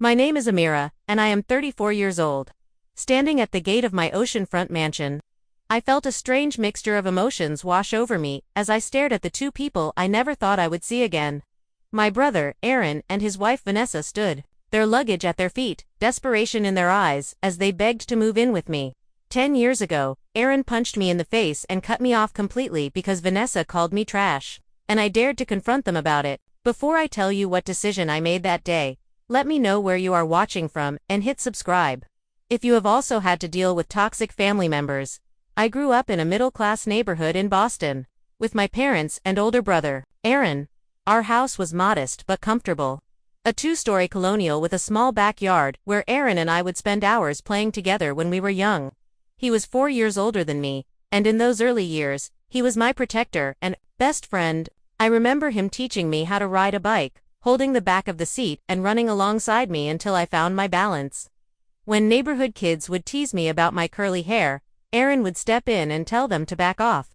My name is Amira, and I am 34 years old. Standing at the gate of my oceanfront mansion, I felt a strange mixture of emotions wash over me as I stared at the two people I never thought I would see again. My brother, Aaron, and his wife Vanessa stood, their luggage at their feet, desperation in their eyes, as they begged to move in with me. 10 years ago, Aaron punched me in the face and cut me off completely because Vanessa called me trash, and I dared to confront them about it. Before I tell you what decision I made that day, let me know where you are watching from and hit subscribe. If you have also had to deal with toxic family members, I grew up in a middle-class neighborhood in Boston, with my parents and older brother, Aaron. Our house was modest but comfortable. A two-story colonial with a small backyard where Aaron and I would spend hours playing together when we were young. He was 4 years older than me, and in those early years, he was my protector and best friend. I remember him teaching me how to ride a bike, holding the back of the seat and running alongside me until I found my balance. When neighborhood kids would tease me about my curly hair, Aaron would step in and tell them to back off.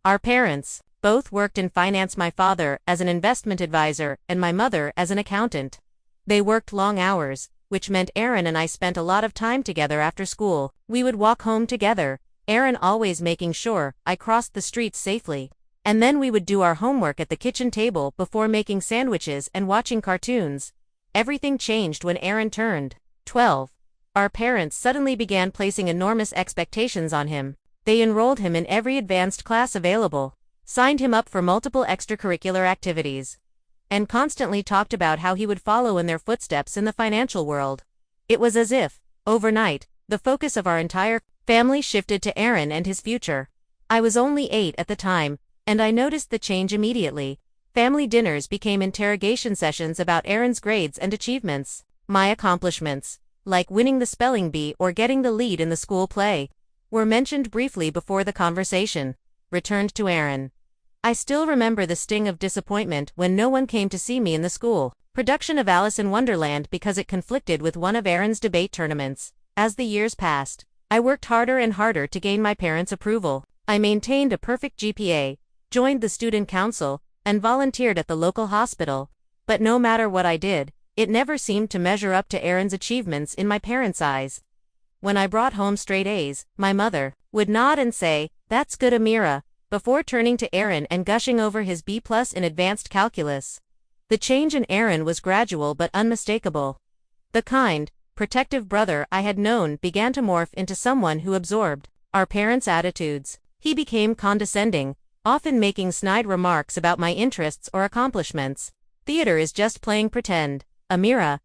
Our parents both worked in finance, my father as an investment advisor and my mother as an accountant. They worked long hours, which meant Aaron and I spent a lot of time together after school. We would walk home together, Aaron always making sure I crossed the streets safely. And then we would do our homework at the kitchen table before making sandwiches and watching cartoons. Everything changed when Aaron turned 12. Our parents suddenly began placing enormous expectations on him. They enrolled him in every advanced class available, signed him up for multiple extracurricular activities, and constantly talked about how he would follow in their footsteps in the financial world. It was as if, overnight, the focus of our entire family shifted to Aaron and his future. I was only 8 at the time, and I noticed the change immediately. Family dinners became interrogation sessions about Aaron's grades and achievements. My accomplishments, like winning the spelling bee or getting the lead in the school play, were mentioned briefly before the conversation returned to Aaron. I still remember the sting of disappointment when no one came to see me in the school production of Alice in Wonderland because it conflicted with one of Aaron's debate tournaments. As the years passed, I worked harder and harder to gain my parents' approval. I maintained a perfect GPA, joined the student council, and volunteered at the local hospital. But no matter what I did, it never seemed to measure up to Aaron's achievements in my parents' eyes. When I brought home straight A's, my mother would nod and say, "That's good, Amira," before turning to Aaron and gushing over his B+ in advanced calculus. The change in Aaron was gradual but unmistakable. The kind, protective brother I had known began to morph into someone who absorbed our parents' attitudes. He became condescending, often making snide remarks about my interests or accomplishments. "Theater is just playing pretend, Amira.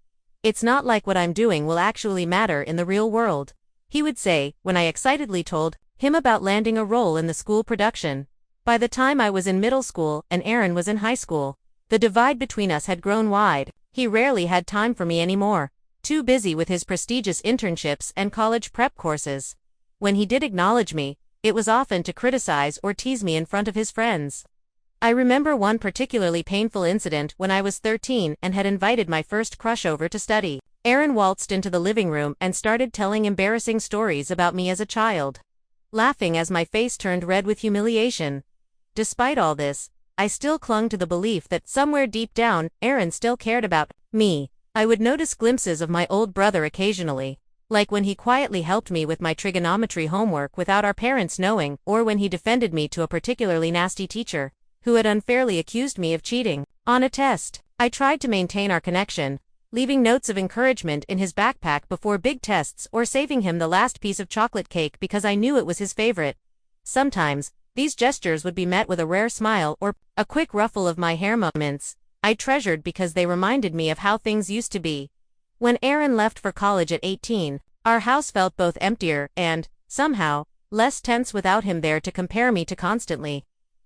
It's not like what I'm doing will actually matter in the real world," he would say when I excitedly told him about landing a role in the school production. By the time I was in middle school and Aaron was in high school, the divide between us had grown wide. He rarely had time for me anymore, too busy with his prestigious internships and college prep courses. When he did acknowledge me, it was often to criticize or tease me in front of his friends. I remember one particularly painful incident when I was 13 and had invited my first crush over to study. Aaron waltzed into the living room and started telling embarrassing stories about me as a child, laughing as my face turned red with humiliation. Despite all this, I still clung to the belief that somewhere deep down, Aaron still cared about me. I would notice glimpses of my old brother occasionally, like when he quietly helped me with my trigonometry homework without our parents knowing, or when he defended me to a particularly nasty teacher who had unfairly accused me of cheating on a test. I tried to maintain our connection, leaving notes of encouragement in his backpack before big tests or saving him the last piece of chocolate cake because I knew it was his favorite. Sometimes, these gestures would be met with a rare smile or a quick ruffle of my hair, moments I treasured because they reminded me of how things used to be. When Aaron left for college at 18, our house felt both emptier and, somehow, less tense without him there to compare me to constantly.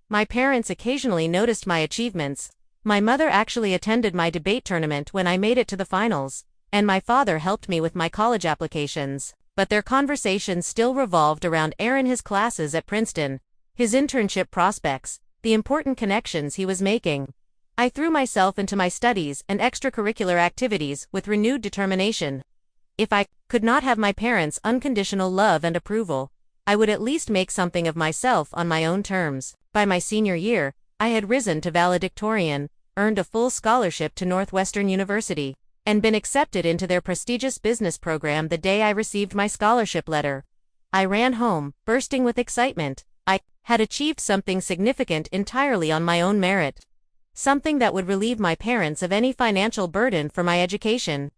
My parents occasionally noticed my achievements. My mother actually attended my debate tournament when I made it to the finals, and my father helped me with my college applications. But their conversations still revolved around Aaron, his classes at Princeton, his internship prospects, the important connections he was making. I threw myself into my studies and extracurricular activities with renewed determination. If I could not have my parents' unconditional love and approval, I would at least make something of myself on my own terms. By my senior year, I had risen to valedictorian, earned a full scholarship to Northwestern University, and been accepted into their prestigious business program the day I received my scholarship letter. I ran home, bursting with excitement. I had achieved something significant entirely on my own merit. Something that would relieve my parents of any financial burden for my education.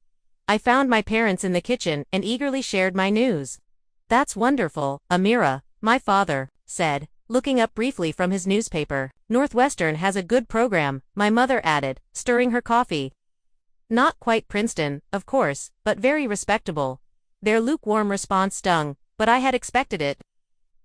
I found my parents in the kitchen and eagerly shared my news. "That's wonderful, Amira," my father said, looking up briefly from his newspaper. "Northwestern has a good program," my mother added, stirring her coffee. "Not quite Princeton, of course, but very respectable." Their lukewarm response stung, but I had expected it.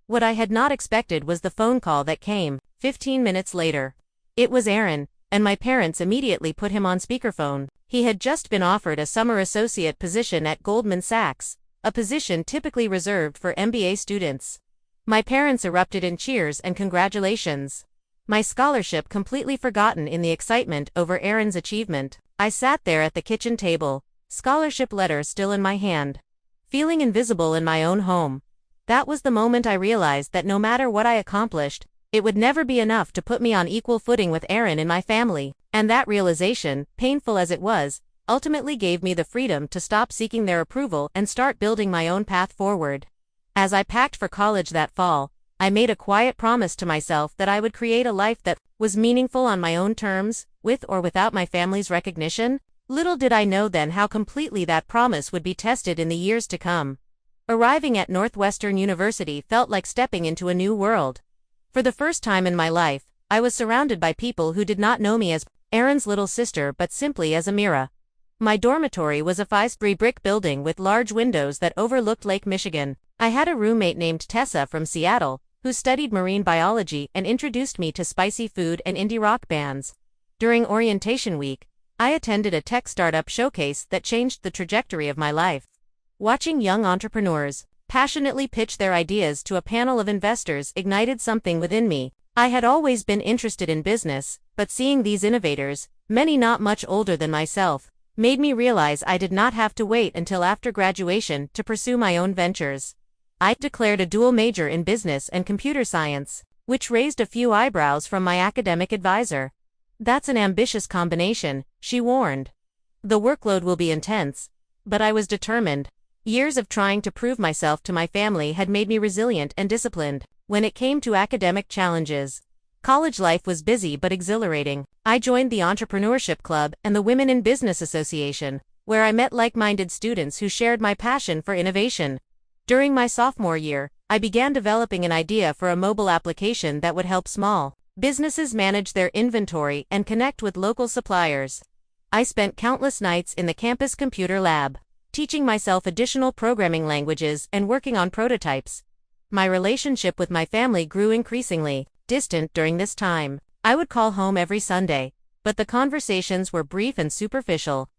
What I had not expected was the phone call that came 15 minutes later. It was Aaron, and my parents immediately put him on speakerphone. He had just been offered a summer associate position at Goldman Sachs, a position typically reserved for MBA students. My parents erupted in cheers and congratulations. My scholarship completely forgotten in the excitement over Aaron's achievement. I sat there at the kitchen table, scholarship letter still in my hand, feeling invisible in my own home. That was the moment I realized that no matter what I accomplished, it would never be enough to put me on equal footing with Aaron in my family, and that realization, painful as it was, ultimately gave me the freedom to stop seeking their approval and start building my own path forward. As I packed for college that fall, I made a quiet promise to myself that I would create a life that was meaningful on my own terms, with or without my family's recognition. Little did I know then how completely that promise would be tested in the years to come. Arriving at Northwestern University felt like stepping into a new world. For the first time in my life, I was surrounded by people who did not know me as Aaron's little sister but simply as Amira. My dormitory was a 5-story brick building with large windows that overlooked Lake Michigan. I had a roommate named Tessa from Seattle, who studied marine biology and introduced me to spicy food and indie rock bands. During orientation week, I attended a tech startup showcase that changed the trajectory of my life. Watching young entrepreneurs passionately pitch their ideas to a panel of investors ignited something within me. I had always been interested in business, but seeing these innovators, many not much older than myself, made me realize I did not have to wait until after graduation to pursue my own ventures. I declared a dual major in business and computer science, which raised a few eyebrows from my academic advisor. "That's an ambitious combination," she warned. "The workload will be intense." But I was determined. Years of trying to prove myself to my family had made me resilient and disciplined. When it came to academic challenges, college life was busy but exhilarating. I joined the Entrepreneurship Club and the Women in Business Association, where I met like-minded students who shared my passion for innovation. During my sophomore year, I began developing an idea for a mobile application that would help small businesses manage their inventory and connect with local suppliers. I spent countless nights in the campus computer lab, teaching myself additional programming languages and working on prototypes. My relationship with my family grew increasingly distant during this time. I would call home every Sunday, but the conversations were brief and superficial.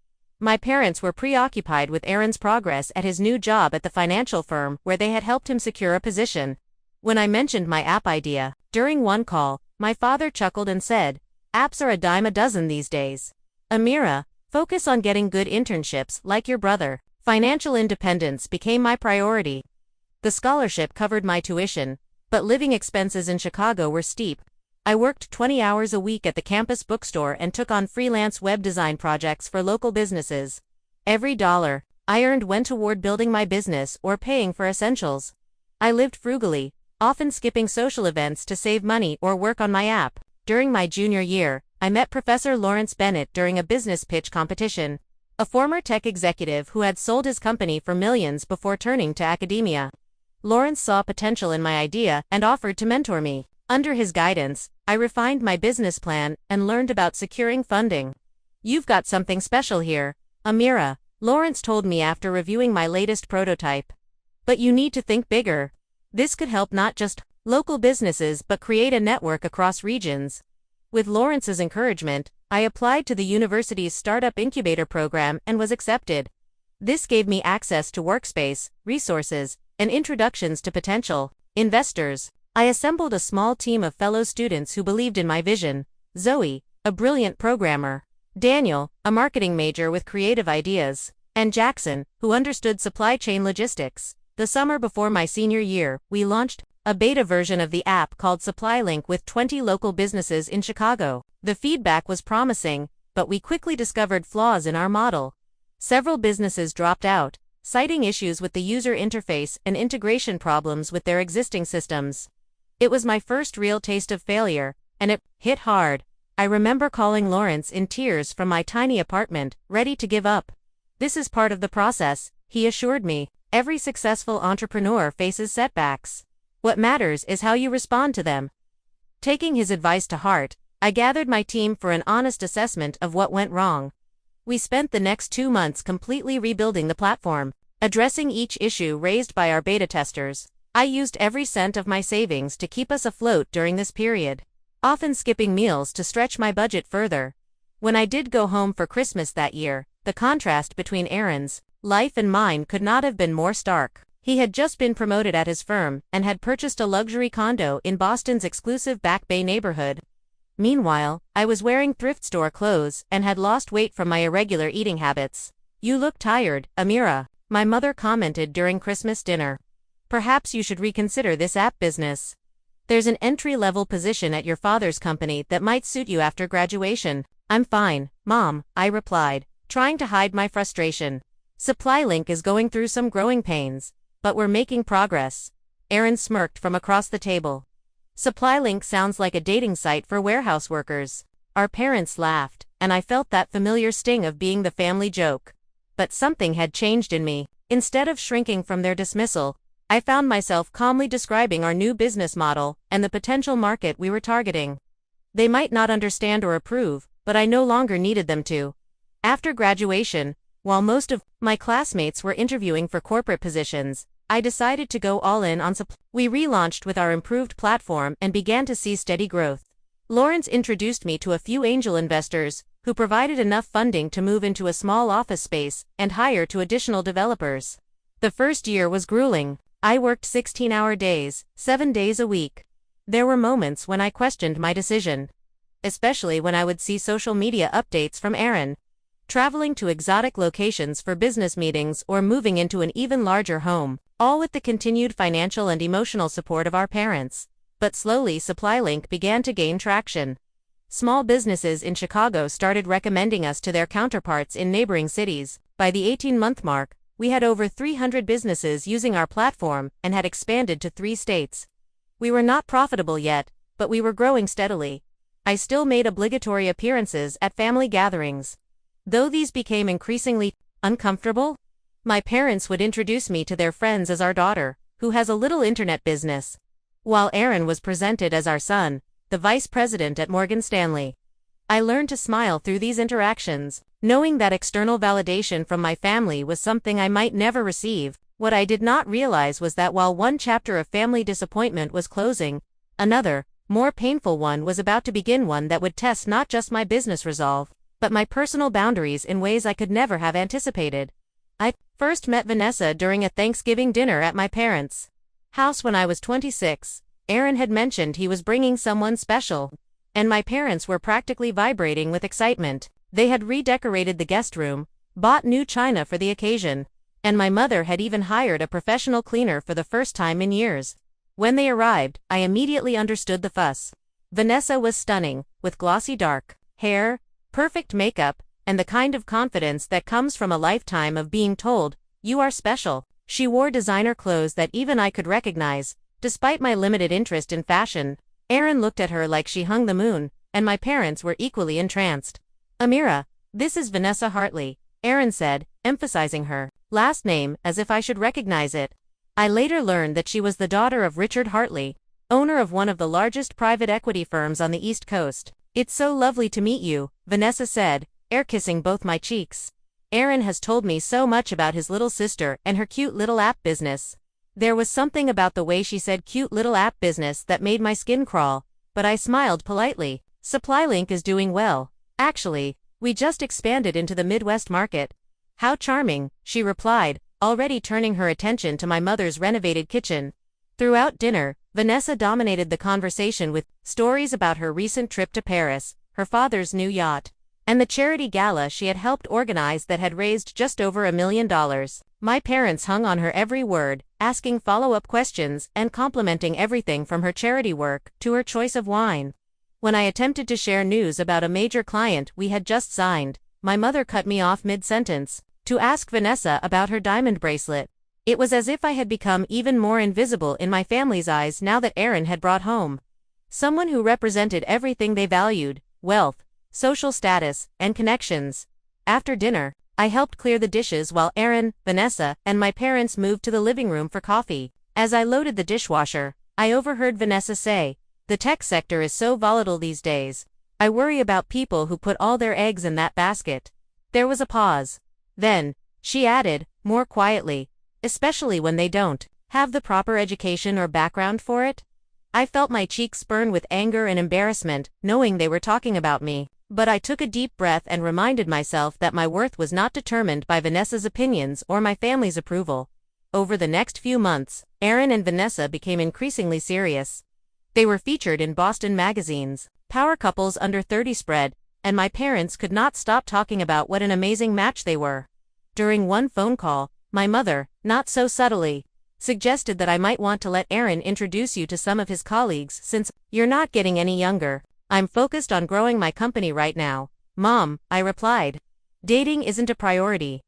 My parents were preoccupied with Aaron's progress at his new job at the financial firm where they had helped him secure a position. When I mentioned my app idea, during one call, my father chuckled and said, "Apps are a dime a dozen these days. Amira, focus on getting good internships like your brother." Financial independence became my priority. The scholarship covered my tuition, but living expenses in Chicago were steep. I worked 20 hours a week at the campus bookstore and took on freelance web design projects for local businesses. Every dollar I earned went toward building my business or paying for essentials. I lived frugally, often skipping social events to save money or work on my app. During my junior year, I met Professor Lawrence Bennett during a business pitch competition, a former tech executive who had sold his company for millions before turning to academia. Lawrence saw potential in my idea and offered to mentor me. Under his guidance, I refined my business plan and learned about securing funding. "You've got something special here, Amira," Lawrence told me after reviewing my latest prototype. "But you need to think bigger. This could help not just local businesses but create a network across regions." With Lawrence's encouragement, I applied to the university's startup incubator program and was accepted. This gave me access to workspace, resources, and introductions to potential investors. I assembled a small team of fellow students who believed in my vision: Zoe, a brilliant programmer; Daniel, a marketing major with creative ideas; and Jackson, who understood supply chain logistics. The summer before my senior year, we launched a beta version of the app called SupplyLink with 20 local businesses in Chicago. The feedback was promising, but we quickly discovered flaws in our model. Several businesses dropped out, citing issues with the user interface and integration problems with their existing systems. It was my first real taste of failure, and it hit hard. I remember calling Lawrence in tears from my tiny apartment, ready to give up. "This is part of the process," he assured me. "Every successful entrepreneur faces setbacks. What matters is how you respond to them." Taking his advice to heart, I gathered my team for an honest assessment of what went wrong. We spent the next 2 months completely rebuilding the platform, addressing each issue raised by our beta testers. I used every cent of my savings to keep us afloat during this period, often skipping meals to stretch my budget further. When I did go home for Christmas that year, the contrast between Aaron's life and mine could not have been more stark. He had just been promoted at his firm and had purchased a luxury condo in Boston's exclusive Back Bay neighborhood. Meanwhile, I was wearing thrift store clothes and had lost weight from my irregular eating habits. "You look tired, Amira," my mother commented during Christmas dinner. "Perhaps you should reconsider this app business. There's an entry-level position at your father's company that might suit you after graduation." "I'm fine, Mom," I replied, trying to hide my frustration. "SupplyLink is going through some growing pains, but we're making progress." Aaron smirked from across the table. "SupplyLink sounds like a dating site for warehouse workers." Our parents laughed, and I felt that familiar sting of being the family joke. But something had changed in me. Instead of shrinking from their dismissal, I found myself calmly describing our new business model and the potential market we were targeting. They might not understand or approve, but I no longer needed them to. After graduation, while most of my classmates were interviewing for corporate positions, I decided to go all in on supply. We relaunched with our improved platform and began to see steady growth. Lawrence introduced me to a few angel investors, who provided enough funding to move into a small office space and hire 2 additional developers. The first year was grueling. I worked 16-hour days, 7 days a week. There were moments when I questioned my decision, especially when I would see social media updates from Aaron, traveling to exotic locations for business meetings or moving into an even larger home, all with the continued financial and emotional support of our parents. But slowly SupplyLink began to gain traction. Small businesses in Chicago started recommending us to their counterparts in neighboring cities. By the 18-month mark, we had over 300 businesses using our platform and had expanded to 3 states. We were not profitable yet, but we were growing steadily. I still made obligatory appearances at family gatherings. Though these became increasingly uncomfortable, my parents would introduce me to their friends as our daughter, who has a little internet business, while Aaron was presented as our son, the vice president at Morgan Stanley. I learned to smile through these interactions, knowing that external validation from my family was something I might never receive. What I did not realize was that while one chapter of family disappointment was closing, another, more painful one was about to begin, one that would test not just my business resolve, but my personal boundaries in ways I could never have anticipated. I first met Vanessa during a Thanksgiving dinner at my parents' house when I was 26. Aaron had mentioned he was bringing someone special, and my parents were practically vibrating with excitement. They had redecorated the guest room, bought new china for the occasion, and my mother had even hired a professional cleaner for the first time in years. When they arrived, I immediately understood the fuss. Vanessa was stunning, with glossy dark hair, perfect makeup, and the kind of confidence that comes from a lifetime of being told, "You are special." She wore designer clothes that even I could recognize, despite my limited interest in fashion. Aaron looked at her like she hung the moon, and my parents were equally entranced. "Amira, this is Vanessa Hartley," Aaron said, emphasizing her last name as if I should recognize it. I later learned that she was the daughter of Richard Hartley, owner of one of the largest private equity firms on the East Coast. "It's so lovely to meet you," Vanessa said, air-kissing both my cheeks. "Aaron has told me so much about his little sister and her cute little app business." There was something about the way she said cute little app business that made my skin crawl, but I smiled politely. "SupplyLink is doing well. Actually, we just expanded into the Midwest market." "How charming," she replied, already turning her attention to my mother's renovated kitchen. Throughout dinner, Vanessa dominated the conversation with stories about her recent trip to Paris, her father's new yacht, and the charity gala she had helped organize that had raised just over $1 million. My parents hung on her every word, asking follow-up questions and complimenting everything from her charity work to her choice of wine. When I attempted to share news about a major client we had just signed, my mother cut me off mid-sentence. to ask Vanessa about her diamond bracelet. It was as if I had become even more invisible in my family's eyes now that Aaron had brought home someone who represented everything they valued: wealth, social status, and connections. After dinner, I helped clear the dishes while Aaron, Vanessa, and my parents moved to the living room for coffee. As I loaded the dishwasher, I overheard Vanessa say, "The tech sector is so volatile these days. I worry about people who put all their eggs in that basket." There was a pause. Then, she added, more quietly, "Especially when they don't have the proper education or background for it." I felt my cheeks burn with anger and embarrassment, knowing they were talking about me. But I took a deep breath and reminded myself that my worth was not determined by Vanessa's opinions or my family's approval. Over the next few months, Aaron and Vanessa became increasingly serious. They were featured in Boston magazines, Power Couples Under 30 spread, and my parents could not stop talking about what an amazing match they were. During one phone call, my mother, not so subtly, suggested that I might want to let Aaron introduce you to some of his colleagues since you're not getting any younger. "I'm focused on growing my company right now, Mom," I replied. "Dating isn't a priority."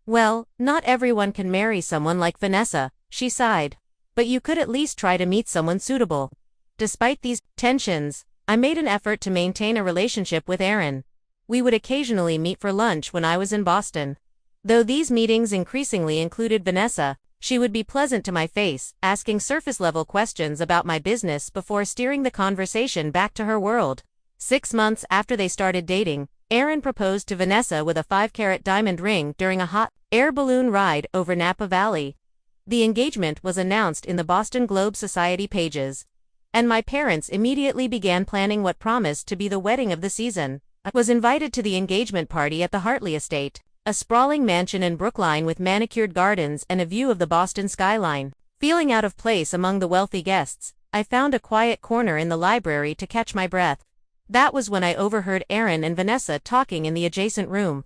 "Well, not everyone can marry someone like Vanessa," she sighed. "But you could at least try to meet someone suitable." Despite these tensions, I made an effort to maintain a relationship with Aaron. We would occasionally meet for lunch when I was in Boston. Though these meetings increasingly included Vanessa, she would be pleasant to my face, asking surface-level questions about my business before steering the conversation back to her world. 6 months after they started dating, Aaron proposed to Vanessa with a 5-carat diamond ring during a hot air balloon ride over Napa Valley. The engagement was announced in the Boston Globe Society pages, and my parents immediately began planning what promised to be the wedding of the season. I was invited to the engagement party at the Hartley Estate, a sprawling mansion in Brookline with manicured gardens and a view of the Boston skyline. Feeling out of place among the wealthy guests, I found a quiet corner in the library to catch my breath. That was when I overheard Aaron and Vanessa talking in the adjacent room.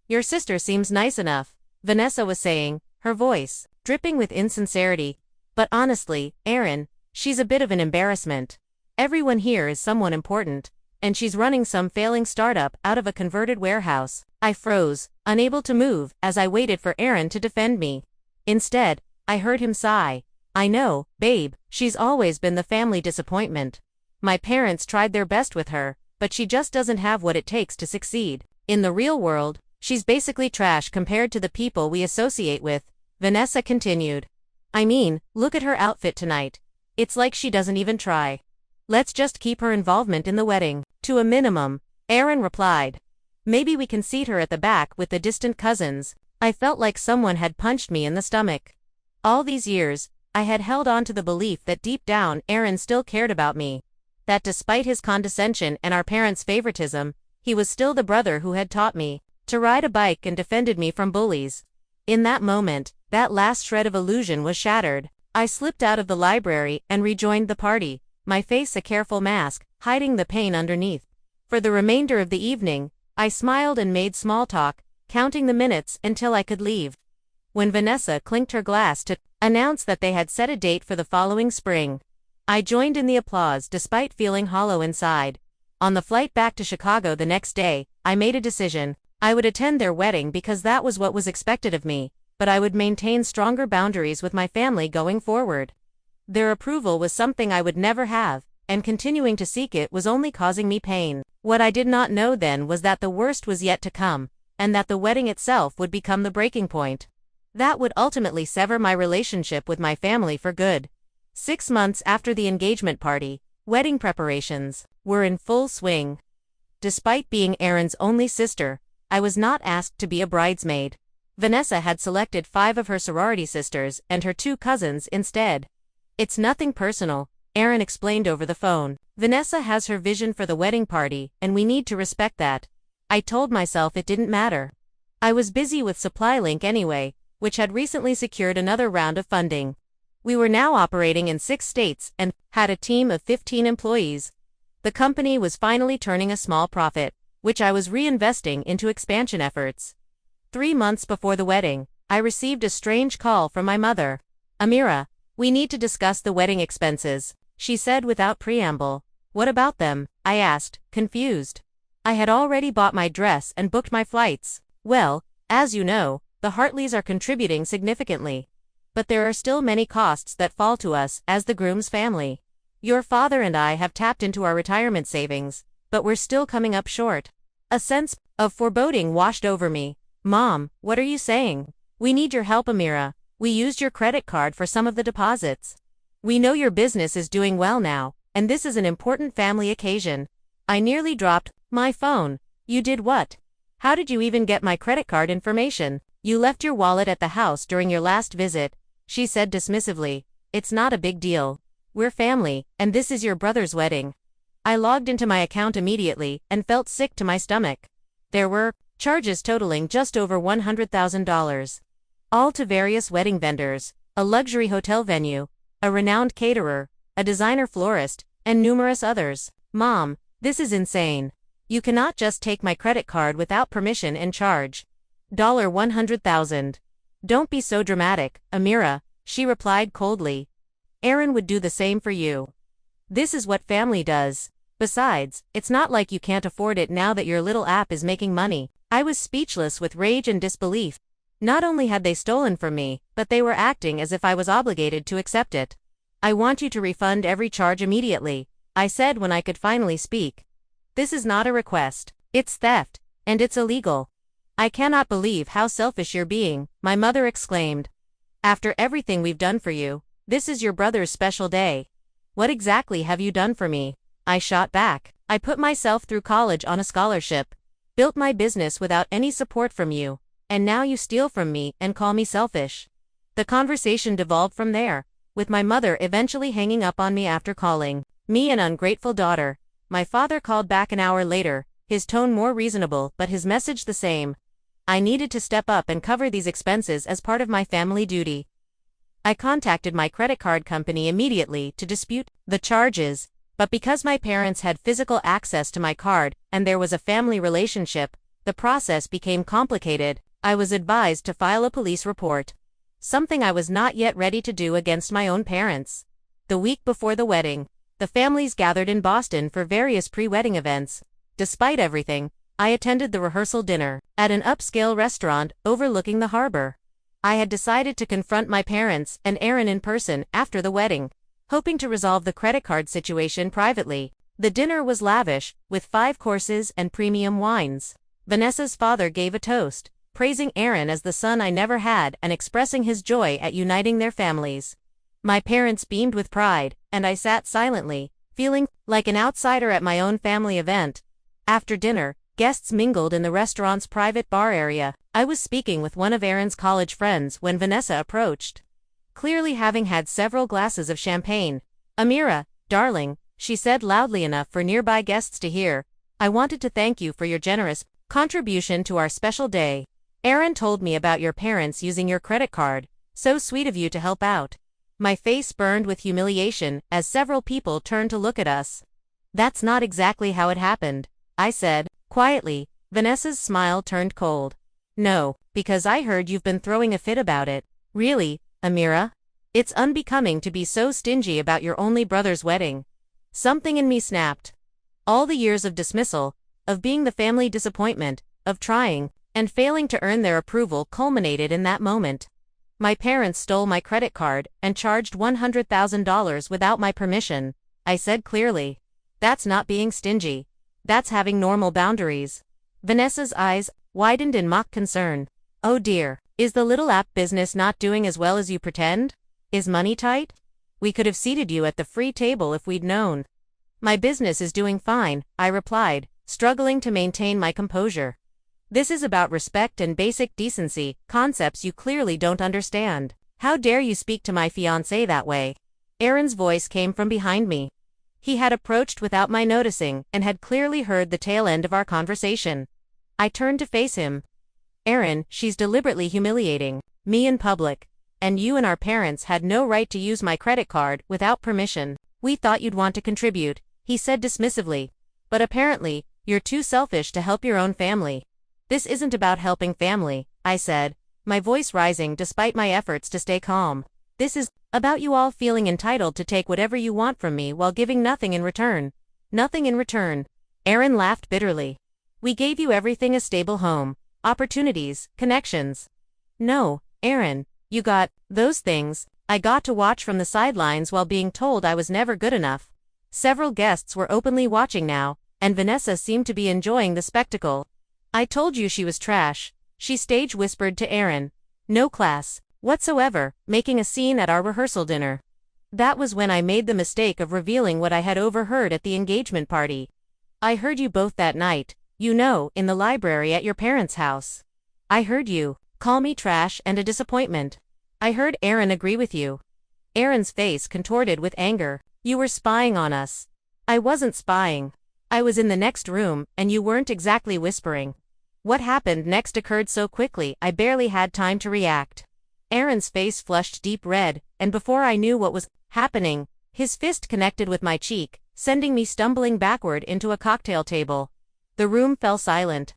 "Your sister seems nice enough," Vanessa was saying, her voice dripping with insincerity. "But honestly, Aaron, she's a bit of an embarrassment. Everyone here is someone important, and she's running some failing startup out of a converted warehouse." I froze, unable to move, as I waited for Aaron to defend me. Instead, I heard him sigh. "I know, babe, she's always been the family disappointment. My parents tried their best with her, but she just doesn't have what it takes to succeed. In the real world, she's basically trash compared to the people we associate with," Vanessa continued. "I mean, look at her outfit tonight. It's like she doesn't even try. Let's just keep her involvement in the wedding to a minimum," Aaron replied. "Maybe we can seat her at the back with the distant cousins." I felt like someone had punched me in the stomach. All these years, I had held on to the belief that deep down Aaron still cared about me. That despite his condescension and our parents' favoritism, he was still the brother who had taught me to ride a bike and defended me from bullies. In that moment, that last shred of illusion was shattered. I slipped out of the library and rejoined the party, my face a careful mask, hiding the pain underneath. For the remainder of the evening, I smiled and made small talk, counting the minutes until I could leave. When Vanessa clinked her glass to announce that they had set a date for the following spring, I joined in the applause despite feeling hollow inside. On the flight back to Chicago the next day, I made a decision. I would attend their wedding because that was what was expected of me, but I would maintain stronger boundaries with my family going forward. Their approval was something I would never have, and continuing to seek it was only causing me pain. What I did not know then was that the worst was yet to come, and that the wedding itself would become the breaking point. That would ultimately sever my relationship with my family for good. 6 months after the engagement party, wedding preparations were in full swing. Despite being Aaron's only sister, I was not asked to be a bridesmaid. Vanessa had selected 5 of her sorority sisters and her 2 cousins instead. "It's nothing personal," Aaron explained over the phone. "Vanessa has her vision for the wedding party, and we need to respect that." I told myself it didn't matter. I was busy with SupplyLink anyway, which had recently secured another round of funding. We were now operating in 6 states and had a team of 15 employees. The company was finally turning a small profit, which I was reinvesting into expansion efforts. 3 months before the wedding, I received a strange call from my mother. "Amira, we need to discuss the wedding expenses," she said without preamble. "What about them?" I asked, confused. I had already bought my dress and booked my flights. "Well, as you know, the Hartleys are contributing significantly. But there are still many costs that fall to us as the groom's family. Your father and I have tapped into our retirement savings, but we're still coming up short. A sense of foreboding washed over me. Mom, what are you saying? We need your help, Amira. We used your credit card for some of the deposits. We know your business is doing well now, and this is an important family occasion. I nearly dropped my phone. You did what? How did you even get my credit card information? You left your wallet at the house during your last visit, she said dismissively. It's not a big deal. We're family, and this is your brother's wedding. I logged into my account immediately and felt sick to my stomach. There were charges totaling just over $100,000. All to various wedding vendors, a luxury hotel venue, a renowned caterer, a designer florist, and numerous others. Mom, this is insane. You cannot just take my credit card without permission and charge $100,000. Don't be so dramatic, Amira, she replied coldly. Aaron would do the same for you. This is what family does. Besides, it's not like you can't afford it now that your little app is making money. I was speechless with rage and disbelief. Not only had they stolen from me, but they were acting as if I was obligated to accept it. I want you to refund every charge immediately, I said when I could finally speak. This is not a request. It's theft, and it's illegal. I cannot believe how selfish you're being, my mother exclaimed. After everything we've done for you, this is your brother's special day. What exactly have you done for me? I shot back. I put myself through college on a scholarship, built my business without any support from you, and now you steal from me and call me selfish. The conversation devolved from there, with my mother eventually hanging up on me after calling me an ungrateful daughter. My father called back an hour later, his tone more reasonable but his message the same. I needed to step up and cover these expenses as part of my family duty. I contacted my credit card company immediately to dispute the charges, but because my parents had physical access to my card and there was a family relationship, the process became complicated. I was advised to file a police report, something I was not yet ready to do against my own parents. The week before the wedding, the families gathered in Boston for various pre-wedding events. Despite everything, I attended the rehearsal dinner at an upscale restaurant overlooking the harbor. I had decided to confront my parents and Aaron in person after the wedding, hoping to resolve the credit card situation privately. The dinner was lavish, with 5 courses and premium wines. Vanessa's father gave a toast, praising Aaron as the son I never had and expressing his joy at uniting their families. My parents beamed with pride, and I sat silently, feeling like an outsider at my own family event. After dinner, guests mingled in the restaurant's private bar area. I was speaking with one of Aaron's college friends when Vanessa approached, clearly having had several glasses of champagne. Amira, darling, she said loudly enough for nearby guests to hear, I wanted to thank you for your generous contribution to our special day. Aaron told me about your parents using your credit card. So sweet of you to help out. My face burned with humiliation as several people turned to look at us. That's not exactly how it happened, I said, quietly. Vanessa's smile turned cold. No, because I heard you've been throwing a fit about it. Really, Amira? It's unbecoming to be so stingy about your only brother's wedding. Something in me snapped. All the years of dismissal, of being the family disappointment, of trying and failing to earn their approval culminated in that moment. My parents stole my credit card and charged $100,000 without my permission, I said clearly. That's not being stingy. That's having normal boundaries. Vanessa's eyes widened in mock concern. Oh dear, is the little app business not doing as well as you pretend? Is money tight? We could have seated you at the free table if we'd known. My business is doing fine, I replied, struggling to maintain my composure. This is about respect and basic decency, concepts you clearly don't understand. How dare you speak to my fiancé that way? Aaron's voice came from behind me. He had approached without my noticing and had clearly heard the tail end of our conversation. I turned to face him. Aaron, she's deliberately humiliating me in public, and you and our parents had no right to use my credit card without permission. We thought you'd want to contribute, he said dismissively. But apparently, you're too selfish to help your own family. This isn't about helping family, I said, my voice rising despite my efforts to stay calm. This is about you all feeling entitled to take whatever you want from me while giving nothing in return. Nothing in return. Aaron laughed bitterly. We gave you everything: a stable home, opportunities, connections. No, Aaron, you got those things. I got to watch from the sidelines while being told I was never good enough. Several guests were openly watching now, and Vanessa seemed to be enjoying the spectacle. I told you she was trash, she stage whispered to Aaron. No class whatsoever, making a scene at our rehearsal dinner. That was when I made the mistake of revealing what I had overheard at the engagement party. I heard you both that night, you know, in the library at your parents' house. I heard you call me trash and a disappointment. I heard Aaron agree with you. Aaron's face contorted with anger. You were spying on us. I wasn't spying. I was in the next room, and you weren't exactly whispering. What happened next occurred so quickly I barely had time to react. Aaron's face flushed deep red, and before I knew what was happening, his fist connected with my cheek, sending me stumbling backward into a cocktail table. The room fell silent.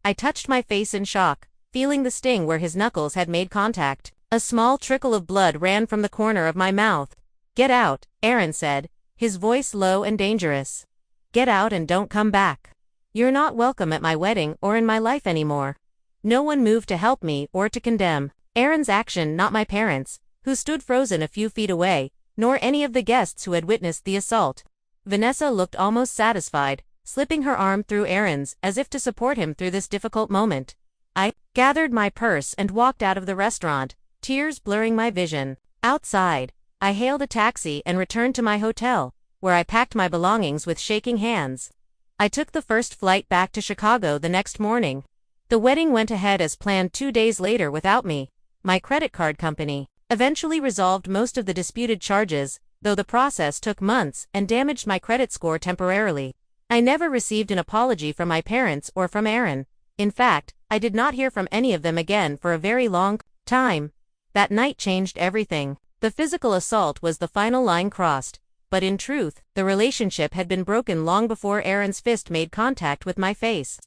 I touched my face in shock, feeling the sting where his knuckles had made contact. A small trickle of blood ran from the corner of my mouth. Get out, Aaron said, his voice low and dangerous. Get out and don't come back. You're not welcome at my wedding or in my life anymore. No one moved to help me or to condemn Aaron's action, not my parents, who stood frozen a few feet away, nor any of the guests who had witnessed the assault. Vanessa looked almost satisfied, slipping her arm through Aaron's as if to support him through this difficult moment. I gathered my purse and walked out of the restaurant, tears blurring my vision. Outside, I hailed a taxi and returned to my hotel, where I packed my belongings with shaking hands. I took the first flight back to Chicago the next morning. The wedding went ahead as planned 2 days later without me. My credit card company eventually resolved most of the disputed charges, though the process took months and damaged my credit score temporarily. I never received an apology from my parents or from Aaron. In fact, I did not hear from any of them again for a very long time. That night changed everything. The physical assault was the final line crossed, but in truth, the relationship had been broken long before Aaron's fist made contact with my face.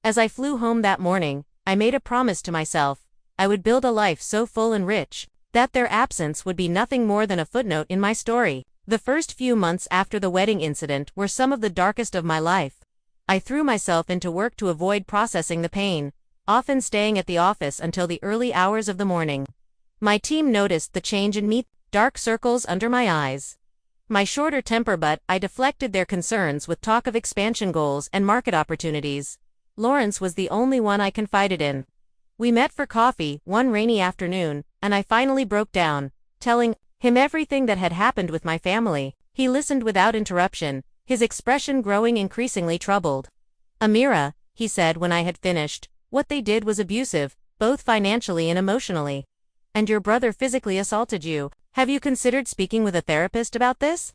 As I flew home that morning, I made a promise to myself. I would build a life so full and rich that their absence would be nothing more than a footnote in my story. The first few months after the wedding incident were some of the darkest of my life. I threw myself into work to avoid processing the pain, often staying at the office until the early hours of the morning. My team noticed the change in me, dark circles under my eyes. My shorter temper, but I deflected their concerns with talk of expansion goals and market opportunities. Lawrence was the only one I confided in. We met for coffee one rainy afternoon, and I finally broke down, telling him everything that had happened with my family. He listened without interruption, his expression growing increasingly troubled. Amira, he said when I had finished, what they did was abusive, both financially and emotionally. And your brother physically assaulted you. Have you considered speaking with a therapist about this?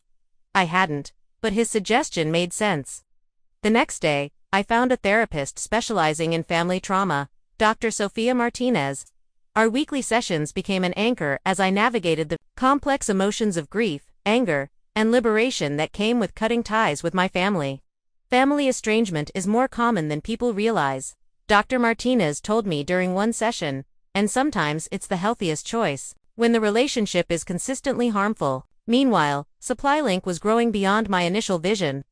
I hadn't, but his suggestion made sense. The next day, I found a therapist specializing in family trauma, Dr. Sophia Martinez. Our weekly sessions became an anchor as I navigated the complex emotions of grief, anger, and liberation that came with cutting ties with my family. Family estrangement is more common than people realize, Dr. Martinez told me during one session, and sometimes it's the healthiest choice when the relationship is consistently harmful. Meanwhile, SupplyLink was growing beyond my initial vision.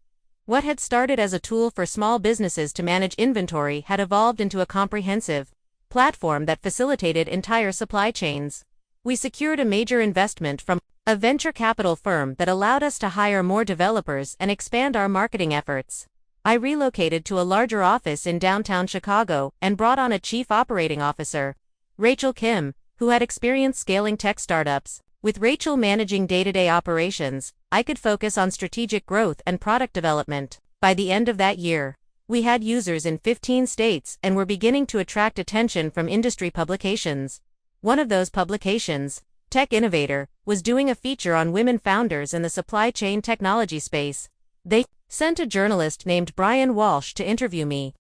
What had started as a tool for small businesses to manage inventory had evolved into a comprehensive platform that facilitated entire supply chains. We secured a major investment from a venture capital firm that allowed us to hire more developers and expand our marketing efforts. I relocated to a larger office in downtown Chicago and brought on a chief operating officer, Rachel Kim, who had experience scaling tech startups. With Rachel managing day-to-day operations, I could focus on strategic growth and product development. By the end of that year, we had users in 15 states and were beginning to attract attention from industry publications. One of those publications, Tech Innovator, was doing a feature on women founders in the supply chain technology space. They sent a journalist named Brian Walsh to interview me.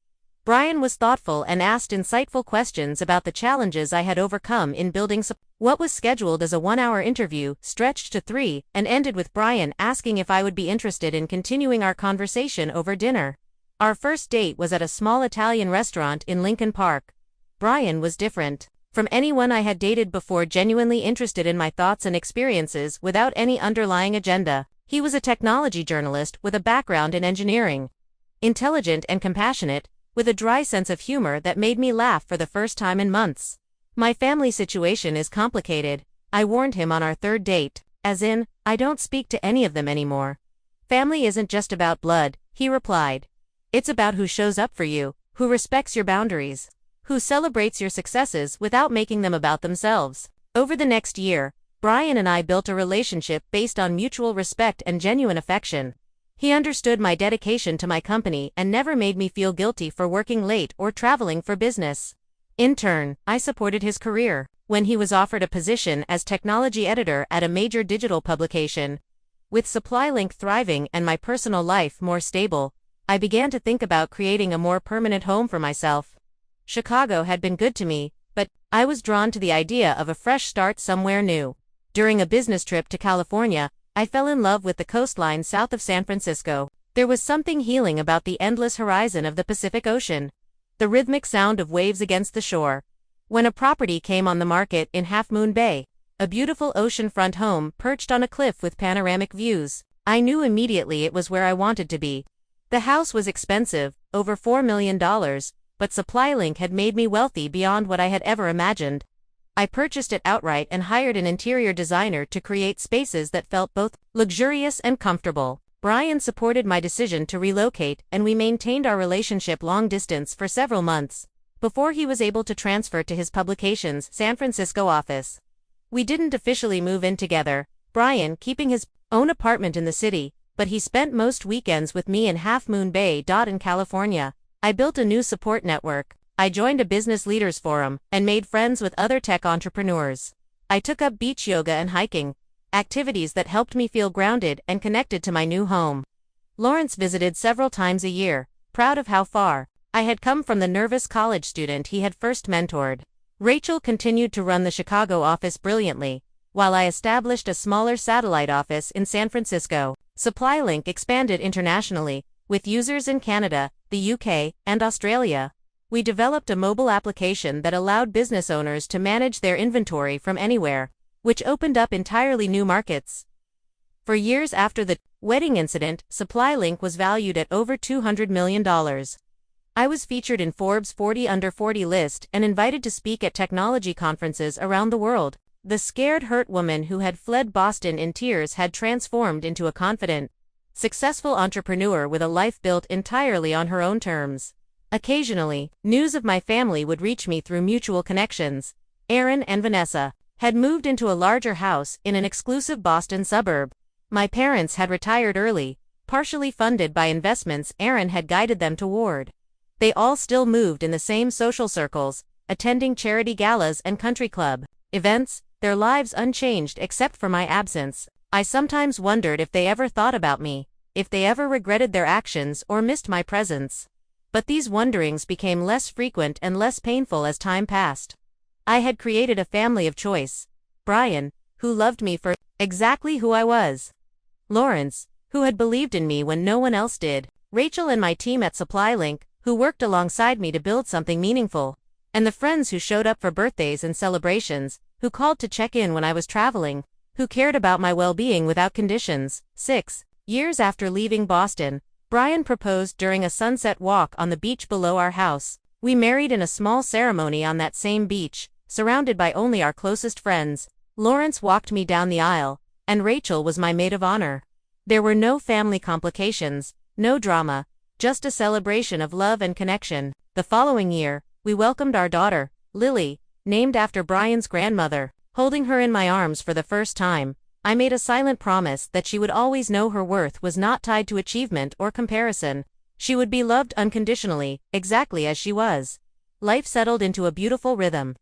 Brian was thoughtful and asked insightful questions about the challenges I had overcome in building what was scheduled as a 1-hour interview stretched to 3 and ended with Brian asking if I would be interested in continuing our conversation over dinner. Our first date was at a small Italian restaurant in Lincoln Park. Brian was different from anyone I had dated before, genuinely interested in my thoughts and experiences without any underlying agenda. He was a technology journalist with a background in engineering. Intelligent and compassionate, with a dry sense of humor that made me laugh for the first time in months. My family situation is complicated, I warned him on our third date, as in, I don't speak to any of them anymore. Family isn't just about blood, he replied. It's about who shows up for you, who respects your boundaries, who celebrates your successes without making them about themselves. Over the next year, Brian and I built a relationship based on mutual respect and genuine affection. He understood my dedication to my company and never made me feel guilty for working late or traveling for business. In turn, I supported his career. When he was offered a position as technology editor at a major digital publication, with SupplyLink thriving and my personal life more stable, I began to think about creating a more permanent home for myself. Chicago had been good to me, but I was drawn to the idea of a fresh start somewhere new. During a business trip to California, I fell in love with the coastline south of San Francisco. There was something healing about the endless horizon of the Pacific Ocean, the rhythmic sound of waves against the shore. When a property came on the market in Half Moon Bay, a beautiful oceanfront home perched on a cliff with panoramic views, I knew immediately it was where I wanted to be. The house was expensive, over $4 million, but SupplyLink had made me wealthy beyond what I had ever imagined. I purchased it outright and hired an interior designer to create spaces that felt both luxurious and comfortable. Brian supported my decision to relocate, and we maintained our relationship long distance for several months, before he was able to transfer to his publication's San Francisco office. We didn't officially move in together, Brian keeping his own apartment in the city, but he spent most weekends with me in Half Moon Bay. In California, I built a new support network. I joined a business leaders forum and made friends with other tech entrepreneurs. I took up beach yoga and hiking, activities that helped me feel grounded and connected to my new home. Lawrence visited several times a year, proud of how far I had come from the nervous college student he had first mentored. Rachel continued to run the Chicago office brilliantly, while I established a smaller satellite office in San Francisco. SupplyLink expanded internationally, with users in Canada, the UK, and Australia. We developed a mobile application that allowed business owners to manage their inventory from anywhere, which opened up entirely new markets. For years after the wedding incident, SupplyLink was valued at over $200 million. I was featured in Forbes' 40 Under 40 list and invited to speak at technology conferences around the world. The scared, hurt woman who had fled Boston in tears had transformed into a confident, successful entrepreneur with a life built entirely on her own terms. Occasionally, news of my family would reach me through mutual connections. Aaron and Vanessa had moved into a larger house in an exclusive Boston suburb. My parents had retired early, partially funded by investments Aaron had guided them toward. They all still moved in the same social circles, attending charity galas and country club events, their lives unchanged except for my absence. I sometimes wondered if they ever thought about me, if they ever regretted their actions or missed my presence. But these wonderings became less frequent and less painful as time passed. I had created a family of choice. Brian, who loved me for exactly who I was. Lawrence, who had believed in me when no one else did. Rachel and my team at SupplyLink, who worked alongside me to build something meaningful. And the friends who showed up for birthdays and celebrations, who called to check in when I was traveling, who cared about my well-being without conditions. 6 years after leaving Boston, Brian proposed during a sunset walk on the beach below our house. We married in a small ceremony on that same beach, surrounded by only our closest friends. Lawrence walked me down the aisle, and Rachel was my maid of honor. There were no family complications, no drama, just a celebration of love and connection. The following year, we welcomed our daughter, Lily, named after Brian's grandmother. Holding her in my arms for the first time, I made a silent promise that she would always know her worth was not tied to achievement or comparison. She would be loved unconditionally, exactly as she was. Life settled into a beautiful rhythm.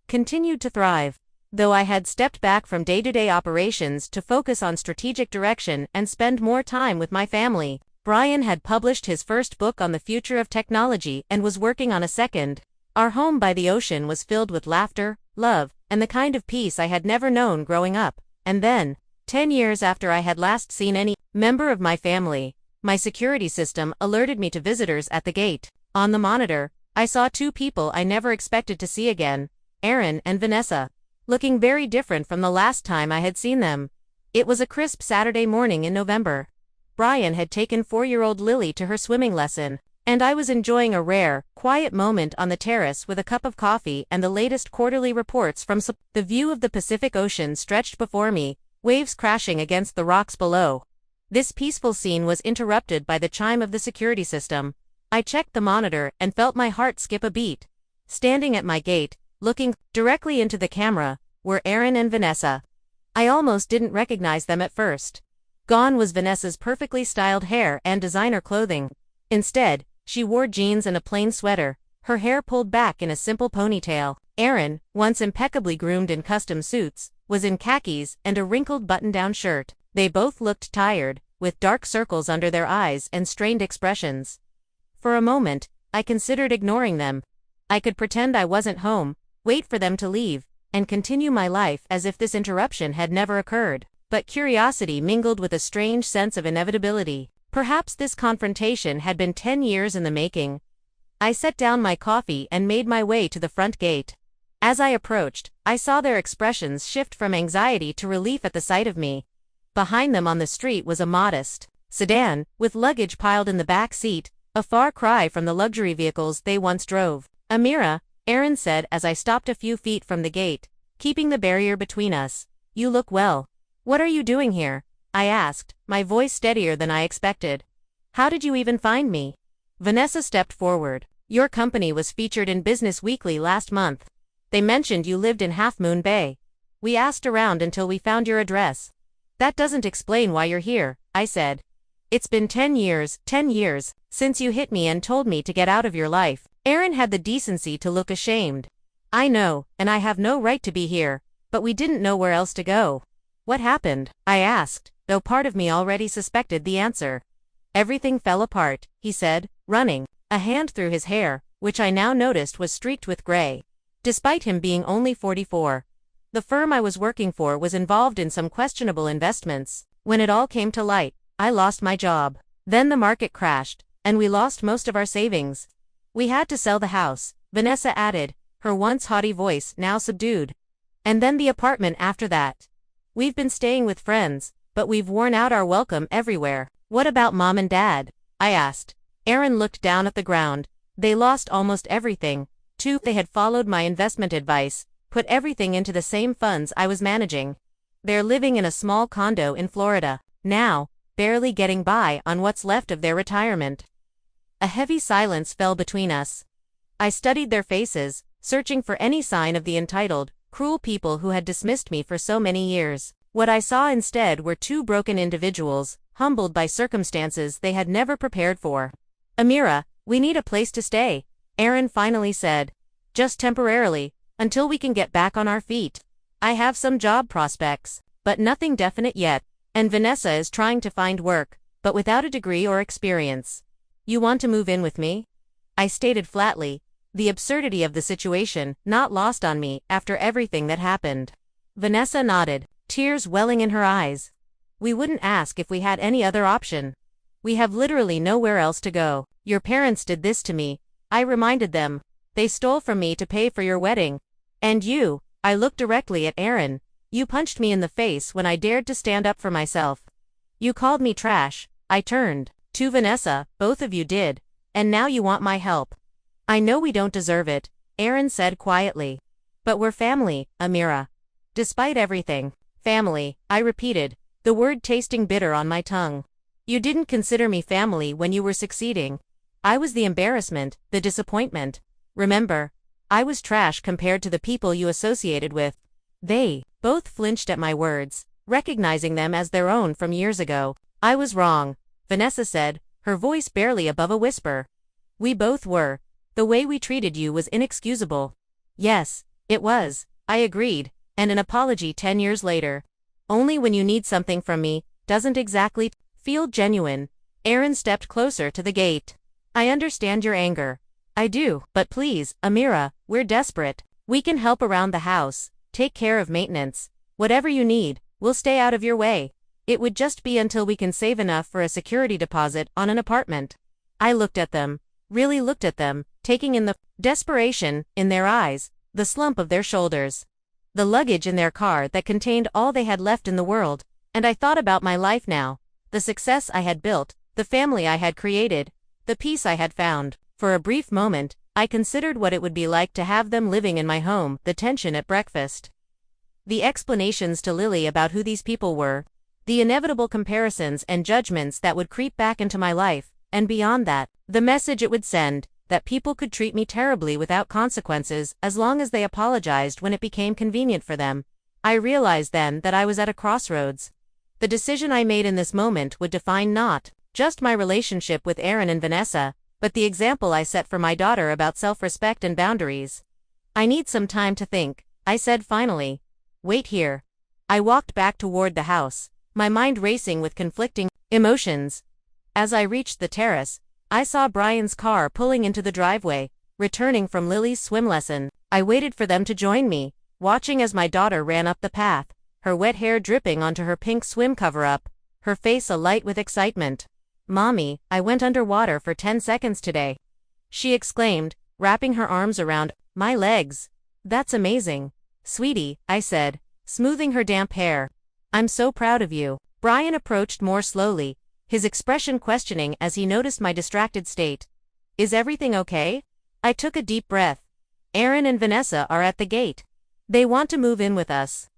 Continued to thrive. Though I had stepped back from day-to-day operations to focus on strategic direction and spend more time with my family, Brian had published his first book on the future of technology and was working on a second. Our home by the ocean was filled with laughter, love, and the kind of peace I had never known growing up. And then, 10 years after I had last seen any member of my family, my security system alerted me to visitors at the gate. On the monitor, I saw two people I never expected to see again, Aaron and Vanessa, looking very different from the last time I had seen them. It was a crisp Saturday morning in November. Brian had taken 4-year-old Lily to her swimming lesson. And I was enjoying a rare, quiet moment on the terrace with a cup of coffee and the latest quarterly reports from the view of the Pacific Ocean stretched before me, waves crashing against the rocks below. This peaceful scene was interrupted by the chime of the security system. I checked the monitor and felt my heart skip a beat. Standing at my gate, looking directly into the camera, were Aaron and Vanessa. I almost didn't recognize them at first. Gone was Vanessa's perfectly styled hair and designer clothing. Instead, she wore jeans and a plain sweater, her hair pulled back in a simple ponytail. Aaron, once impeccably groomed in custom suits, was in khakis and a wrinkled button-down shirt. They both looked tired, with dark circles under their eyes and strained expressions. For a moment, I considered ignoring them. I could pretend I wasn't home, wait for them to leave, and continue my life as if this interruption had never occurred. But curiosity mingled with a strange sense of inevitability. Perhaps this confrontation had been 10 years in the making. I set down my coffee and made my way to the front gate. As I approached, I saw their expressions shift from anxiety to relief at the sight of me. Behind them on the street was a modest sedan, with luggage piled in the back seat, a far cry from the luxury vehicles they once drove. "Amira," Aaron said as I stopped a few feet from the gate, keeping the barrier between us. "You look well. What are you doing here?" I asked, my voice steadier than I expected. "How did you even find me?" Vanessa stepped forward. "Your company was featured in Business Weekly last month. They mentioned you lived in Half Moon Bay. We asked around until we found your address." "That doesn't explain why you're here," I said. "It's been 10 years, since you hit me and told me to get out of your life." Aaron had the decency to look ashamed. "I know, and I have no right to be here, but we didn't know where else to go." "What happened?" I asked, though part of me already suspected the answer. "Everything fell apart," he said, running a hand through his hair, which I now noticed was streaked with gray. Despite him being only 44, the firm I was working for was involved in some questionable investments. When it all came to light, I lost my job. Then the market crashed, and we lost most of our savings. We had to sell the house, Vanessa added, her once haughty voice now subdued. "And then the apartment after that. We've been staying with friends, but we've worn out our welcome everywhere." "What about Mom and Dad?" I asked. Aaron looked down at the ground. "They lost almost everything, too. They had followed my investment advice, put everything into the same funds I was managing. They're living in a small condo in Florida now, barely getting by on what's left of their retirement." A heavy silence fell between us. I studied their faces, searching for any sign of the entitled, cruel people who had dismissed me for so many years. What I saw instead were two broken individuals, humbled by circumstances they had never prepared for. "Amira, we need a place to stay," Aaron finally said. "Just temporarily, until we can get back on our feet. I have some job prospects, but nothing definite yet, and Vanessa is trying to find work, but without a degree or experience. You want to move in with me?" I stated flatly, the absurdity of the situation not lost on me after everything that happened. Vanessa nodded, tears welling in her eyes. "We wouldn't ask if we had any other option. We have literally nowhere else to go. Your parents did this to me," I reminded them. "They stole from me to pay for your wedding. And you," I looked directly at Aaron, "you punched me in the face when I dared to stand up for myself. You called me trash." I turned to Vanessa. "Both of you did, and now you want my help." "I know we don't deserve it," Aaron said quietly. "But we're family, Amira. Despite everything." "Family," I repeated, the word tasting bitter on my tongue. "You didn't consider me family when you were succeeding. I was the embarrassment, the disappointment. Remember, I was trash compared to the people you associated with." They both flinched at my words, recognizing them as their own from years ago. "I was wrong," Vanessa said, her voice barely above a whisper. "We both were. The way we treated you was inexcusable." "Yes, it was," I agreed, "and an apology 10 years later, only when you need something from me, doesn't exactly feel genuine." Aaron stepped closer to the gate. "I understand your anger. I do, but please, Amira, we're desperate. We can help around the house, take care of maintenance. Whatever you need, we'll stay out of your way. It would just be until we can save enough for a security deposit on an apartment." I looked at them, really looked at them, taking in the desperation in their eyes, the slump of their shoulders, the luggage in their car that contained all they had left in the world, and I thought about my life now, the success I had built, the family I had created, the peace I had found. For a brief moment, I considered what it would be like to have them living in my home, the tension at breakfast, the explanations to Lily about who these people were, the inevitable comparisons and judgments that would creep back into my life, and beyond that, the message it would send, that people could treat me terribly without consequences as long as they apologized when it became convenient for them. I realized then that I was at a crossroads. The decision I made in this moment would define not just my relationship with Aaron and Vanessa, but the example I set for my daughter about self-respect and boundaries. I need some time to think, I said finally. Wait here. I walked back toward the house, my mind racing with conflicting emotions. As I reached the terrace, I saw Brian's car pulling into the driveway, returning from Lily's swim lesson. I waited for them to join me, watching as my daughter ran up the path, her wet hair dripping onto her pink swim cover-up, her face alight with excitement. "Mommy, I went underwater for 10 seconds today," she exclaimed, wrapping her arms around my legs. "That's amazing." "Sweetie," I said, smoothing her damp hair. "I'm so proud of you." Brian approached more slowly, his expression questioning as he noticed my distracted state. "Is everything okay?" I took a deep breath. "Aaron and Vanessa are at the gate. They want to move in with us."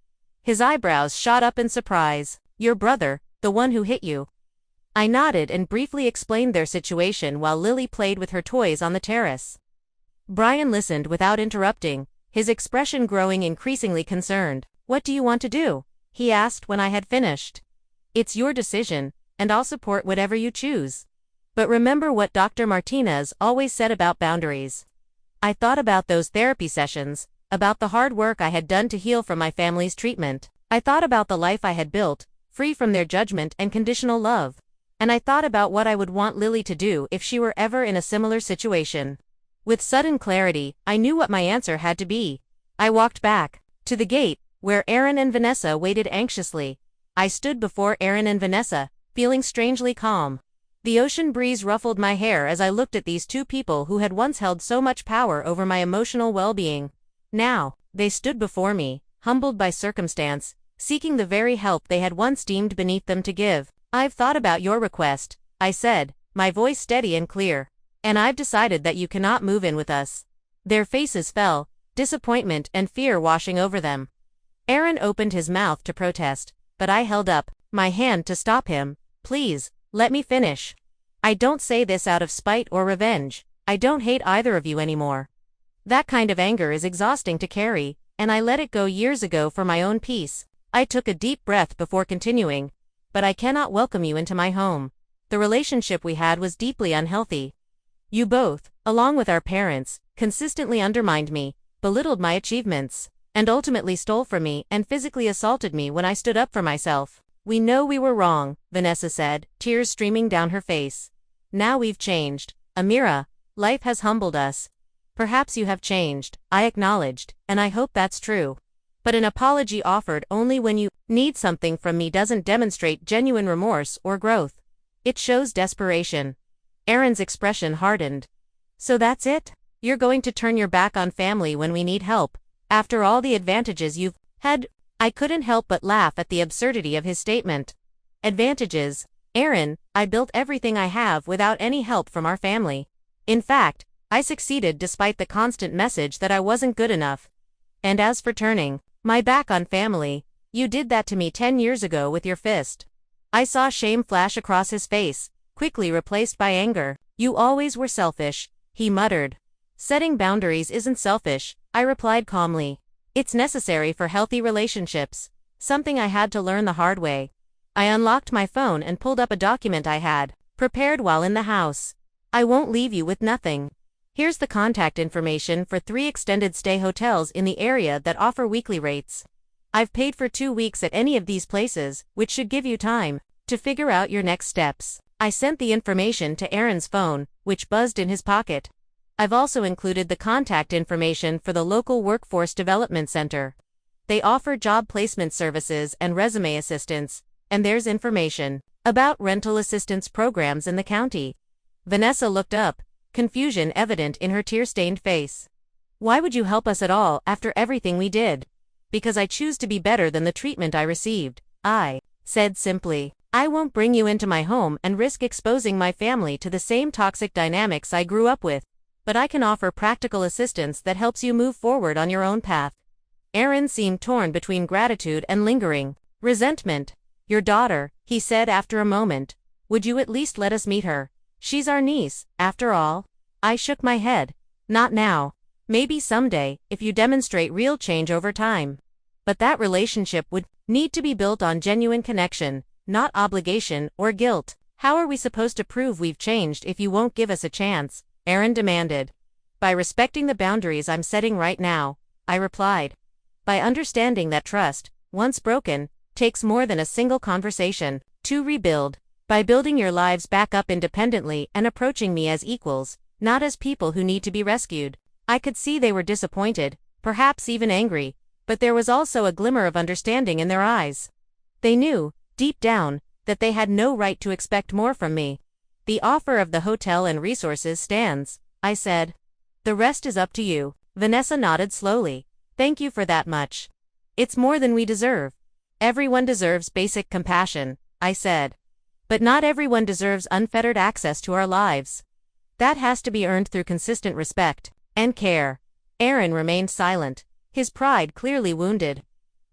His eyebrows shot up in surprise. "Your brother, the one who hit you?" I nodded and briefly explained their situation while Lily played with her toys on the terrace. Brian listened without interrupting, his expression growing increasingly concerned. "What do you want to do?" he asked when I had finished. "It's your decision, and I'll support whatever you choose. But remember what Dr. Martinez always said about boundaries." I thought about those therapy sessions, about the hard work I had done to heal from my family's treatment. I thought about the life I had built, free from their judgment and conditional love. And I thought about what I would want Lily to do if she were ever in a similar situation. With sudden clarity, I knew what my answer had to be. I walked back to the gate, where Aaron and Vanessa waited anxiously. I stood before Aaron and Vanessa, feeling strangely calm. The ocean breeze ruffled my hair as I looked at these two people who had once held so much power over my emotional well-being. Now, they stood before me, humbled by circumstance, seeking the very help they had once deemed beneath them to give. "I've thought about your request," I said, my voice steady and clear. "And I've decided that you cannot move in with us." Their faces fell, disappointment and fear washing over them. Aaron opened his mouth to protest, but I held up my hand to stop him. "Please, let me finish. I don't say this out of spite or revenge. I don't hate either of you anymore. That kind of anger is exhausting to carry, and I let it go years ago for my own peace." I took a deep breath before continuing. "But I cannot welcome you into my home. The relationship we had was deeply unhealthy. You both, along with our parents, consistently undermined me, belittled my achievements, and ultimately stole from me and physically assaulted me when I stood up for myself." "We know we were wrong," Vanessa said, tears streaming down her face. "Now we've changed. Amira, life has humbled us." "Perhaps you have changed," I acknowledged, "and I hope that's true. But an apology offered only when you need something from me doesn't demonstrate genuine remorse or growth. It shows desperation." Aaron's expression hardened. "So that's it? You're going to turn your back on family when we need help, after all the advantages you've had?" I couldn't help but laugh at the absurdity of his statement. "Advantages? Aaron, I built everything I have without any help from our family. In fact, I succeeded despite the constant message that I wasn't good enough. And as for turning my back on family, you did that to me 10 years ago with your fist." I saw shame flash across his face, quickly replaced by anger. "You always were selfish," he muttered. "Setting boundaries isn't selfish," I replied calmly. "It's necessary for healthy relationships, something I had to learn the hard way." I unlocked my phone and pulled up a document I had prepared while in the house. "I won't leave you with nothing. Here's the contact information for 3 extended stay hotels in the area that offer weekly rates. I've paid for 2 weeks at any of these places, which should give you time to figure out your next steps." I sent the information to Aaron's phone, which buzzed in his pocket. I've also included the contact information for the local Workforce Development Center. They offer job placement services and resume assistance, and there's information about rental assistance programs in the county. Vanessa looked up, confusion evident in her tear-stained face. "Why would you help us at all after everything we did?" "Because I choose to be better than the treatment I received," I said simply. I won't bring you into my home and risk exposing my family to the same toxic dynamics I grew up with, but I can offer practical assistance that helps you move forward on your own path. Aaron seemed torn between gratitude and lingering resentment. Your daughter, he said after a moment. Would you at least let us meet her? She's our niece, after all. I shook my head. Not now. Maybe someday, if you demonstrate real change over time. But that relationship would need to be built on genuine connection, not obligation or guilt. How are we supposed to prove we've changed if you won't give us a chance? Aaron demanded. By respecting the boundaries I'm setting right now, I replied. By understanding that trust, once broken, takes more than a single conversation to rebuild. By building your lives back up independently and approaching me as equals, not as people who need to be rescued. I could see they were disappointed, perhaps even angry, but there was also a glimmer of understanding in their eyes. They knew, deep down, that they had no right to expect more from me. The offer of the hotel and resources stands, I said. The rest is up to you. Vanessa nodded slowly. Thank you for that much. It's more than we deserve. Everyone deserves basic compassion, I said. But not everyone deserves unfettered access to our lives. That has to be earned through consistent respect and care. Aaron remained silent, his pride clearly wounded.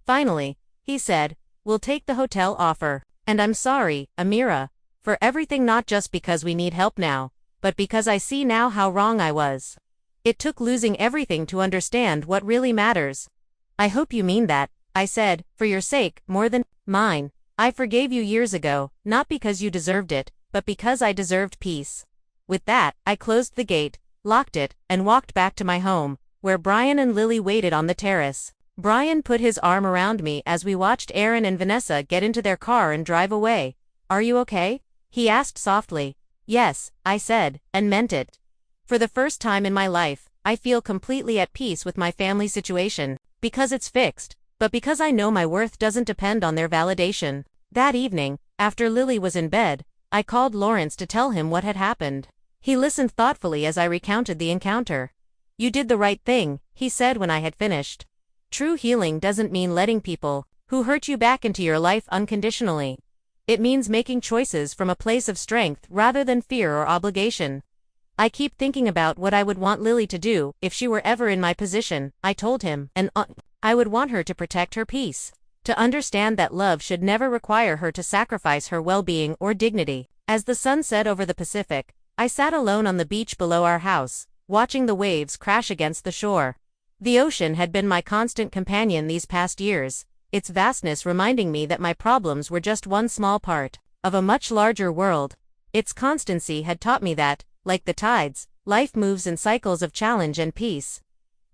Finally, he said, we'll take the hotel offer. And I'm sorry, Amira, for everything, not just because we need help now, but because I see now how wrong I was. It took losing everything to understand what really matters. I hope you mean that, I said, for your sake, more than mine. I forgave you years ago, not because you deserved it, but because I deserved peace. With that, I closed the gate, locked it, and walked back to my home, where Brian and Lily waited on the terrace. Brian put his arm around me as we watched Aaron and Vanessa get into their car and drive away. Are you okay? He asked softly. Yes, I said, and meant it. For the first time in my life, I feel completely at peace with my family situation, because it's fixed, but because I know my worth doesn't depend on their validation. That evening, after Lily was in bed, I called Lawrence to tell him what had happened. He listened thoughtfully as I recounted the encounter. You did the right thing, he said when I had finished. True healing doesn't mean letting people who hurt you back into your life unconditionally. It means making choices from a place of strength rather than fear or obligation. I keep thinking about what I would want Lily to do if she were ever in my position, I told him, and I would want her to protect her peace. To understand that love should never require her to sacrifice her well-being or dignity. As the sun set over the Pacific, I sat alone on the beach below our house, watching the waves crash against the shore. The ocean had been my constant companion these past years, its vastness reminding me that my problems were just one small part of a much larger world. Its constancy had taught me that, like the tides, life moves in cycles of challenge and peace.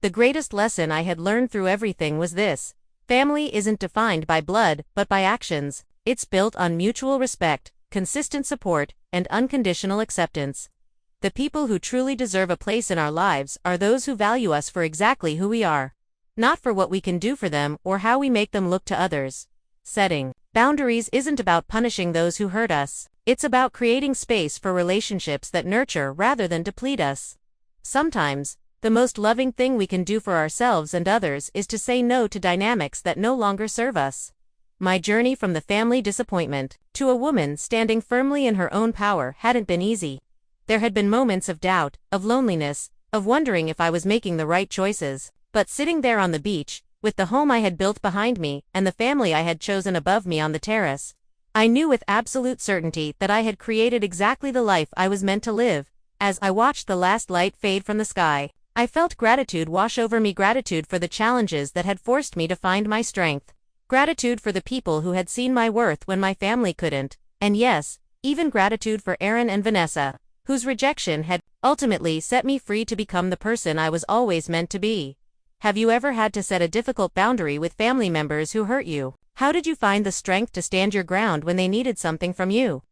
The greatest lesson I had learned through everything was this: family isn't defined by blood, but by actions. It's built on mutual respect, consistent support, and unconditional acceptance. The people who truly deserve a place in our lives are those who value us for exactly who we are, not for what we can do for them or how we make them look to others. Setting boundaries isn't about punishing those who hurt us. It's about creating space for relationships that nurture rather than deplete us. Sometimes, the most loving thing we can do for ourselves and others is to say no to dynamics that no longer serve us. My journey from the family disappointment to a woman standing firmly in her own power hadn't been easy. There had been moments of doubt, of loneliness, of wondering if I was making the right choices. But sitting there on the beach, with the home I had built behind me and the family I had chosen above me on the terrace, I knew with absolute certainty that I had created exactly the life I was meant to live. As I watched the last light fade from the sky, I felt gratitude wash over me, gratitude for the challenges that had forced me to find my strength, gratitude for the people who had seen my worth when my family couldn't, and yes, even gratitude for Aaron and Vanessa, whose rejection had ultimately set me free to become the person I was always meant to be. Have you ever had to set a difficult boundary with family members who hurt you? How did you find the strength to stand your ground when they needed something from you?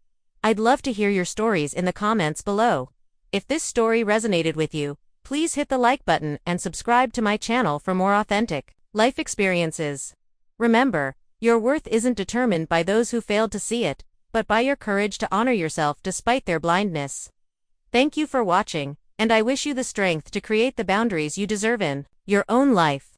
I'd love to hear your stories in the comments below. If this story resonated with you, please hit the like button and subscribe to my channel for more authentic life experiences. Remember, your worth isn't determined by those who failed to see it, but by your courage to honor yourself despite their blindness. Thank you for watching, and I wish you the strength to create the boundaries you deserve in your own life.